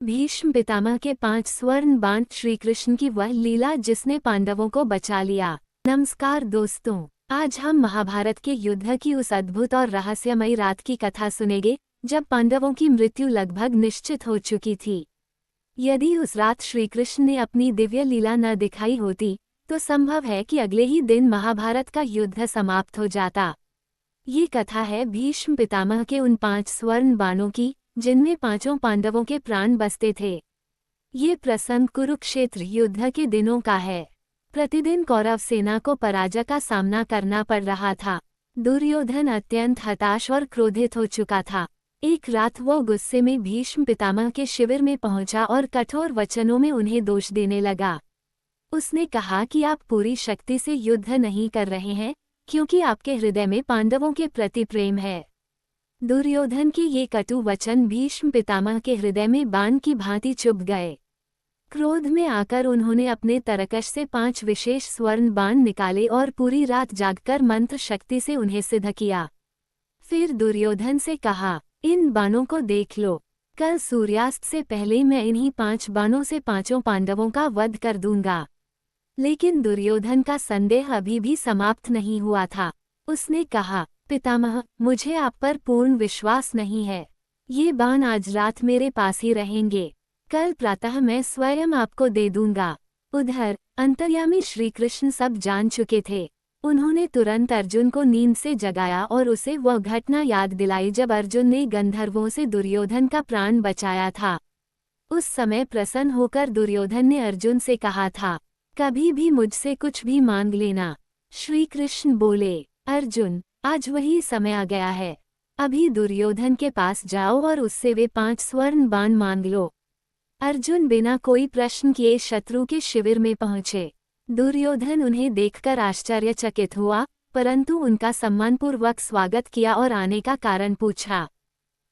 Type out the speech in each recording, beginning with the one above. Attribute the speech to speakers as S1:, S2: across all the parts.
S1: भीष्म पितामह के 5 स्वर्ण बाण, श्री कृष्ण की वह लीला जिसने पांडवों को बचा लिया। नमस्कार दोस्तों, आज हम महाभारत के युद्ध की उस अद्भुत और रहस्यमयी रात की कथा सुनेंगे जब पांडवों की मृत्यु लगभग निश्चित हो चुकी थी। यदि उस रात श्री कृष्ण ने अपनी दिव्य लीला न दिखाई होती तो संभव है कि अगले ही दिन महाभारत का युद्ध समाप्त हो जाता। ये कथा है भीष्म पितामह के उन 5 स्वर्ण बाणों की जिनमें 5 पांडवों के प्राण बसते थे। ये प्रसंग कुरुक्षेत्र युद्ध के दिनों का है। प्रतिदिन कौरव सेना को पराजय का सामना करना पड़ रहा था। दुर्योधन अत्यंत हताश और क्रोधित हो चुका था। एक रात वो गुस्से में भीष्म पितामह के शिविर में पहुंचा और कठोर वचनों में उन्हें दोष देने लगा। उसने कहा कि आप पूरी शक्ति से युद्ध नहीं कर रहे हैं क्योंकि आपके हृदय में पांडवों के प्रति प्रेम है। दुर्योधन के ये कटु वचन भीष्म पितामह के हृदय में बाण की भांति चुभ गए। क्रोध में आकर उन्होंने अपने तरकश से 5 विशेष स्वर्ण बाण निकाले और पूरी रात जागकर मंत्र शक्ति से उन्हें सिद्ध किया। फिर दुर्योधन से कहा, इन बाणों को देख लो, कल सूर्यास्त से पहले मैं इन्हीं 5 बाणों से 5 पांडवों का वध कर दूंगा। लेकिन दुर्योधन का संदेह अभी भी समाप्त नहीं हुआ था। उसने कहा, पितामह, मुझे आप पर पूर्ण विश्वास नहीं है। ये बाण आज रात मेरे पास ही रहेंगे, कल प्रातः मैं स्वयं आपको दे दूंगा। उधर अंतर्यामी श्री कृष्ण सब जान चुके थे। उन्होंने तुरंत अर्जुन को नींद से जगाया और उसे वह घटना याद दिलाई जब अर्जुन ने गंधर्वों से दुर्योधन का प्राण बचाया था। उस समय प्रसन्न होकर दुर्योधन ने अर्जुन से कहा था, कभी भी मुझसे कुछ भी मांग लेना। श्री कृष्ण बोले, अर्जुन, आज वही समय आ गया है। अभी दुर्योधन के पास जाओ और उससे वे 5 स्वर्ण बाण मांग लो। अर्जुन बिना कोई प्रश्न किए शत्रु के शिविर में पहुंचे। दुर्योधन उन्हें देखकर आश्चर्यचकित हुआ, परंतु उनका सम्मानपूर्वक स्वागत किया और आने का कारण पूछा।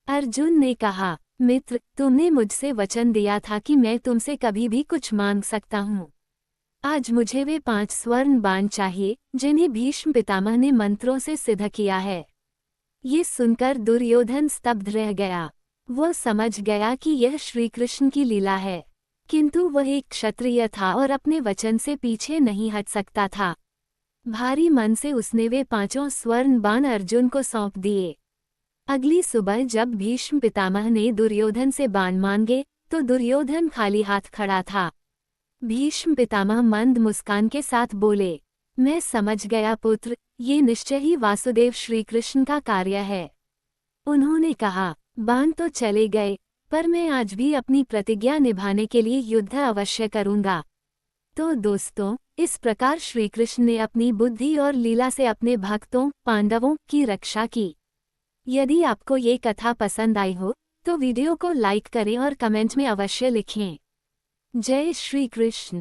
S1: अर्जुन ने कहा, मित्र, तुमने मुझसे वचन दिया था कि मैं तुमसे कभी भी कुछ मांग सकता हूँ। आज मुझे वे 5 स्वर्ण बाण चाहिए जिन्हें भीष्म पितामह ने मंत्रों से सिद्ध किया है। ये सुनकर दुर्योधन स्तब्ध रह गया। वह समझ गया कि यह श्री कृष्ण की लीला है, किंतु वह एक क्षत्रिय था और अपने वचन से पीछे नहीं हट सकता था। भारी मन से उसने वे 5 स्वर्ण बाण अर्जुन को सौंप दिए। अगली सुबह जब भीष्म पितामह ने दुर्योधन से बाण मांगे तो दुर्योधन खाली हाथ खड़ा था। भीष्म पितामह मंद मुस्कान के साथ बोले, मैं समझ गया पुत्र, ये निश्चय ही वासुदेव श्री कृष्ण का कार्य है। उन्होंने कहा, बाण तो चले गए, पर मैं आज भी अपनी प्रतिज्ञा निभाने के लिए युद्ध अवश्य करूंगा। तो दोस्तों, इस प्रकार श्री कृष्ण ने अपनी बुद्धि और लीला से अपने भक्तों पांडवों की रक्षा की। यदि आपको ये कथा पसंद आई हो तो वीडियो को लाइक करें और कमेंट में अवश्य लिखें। जय श्री कृष्ण।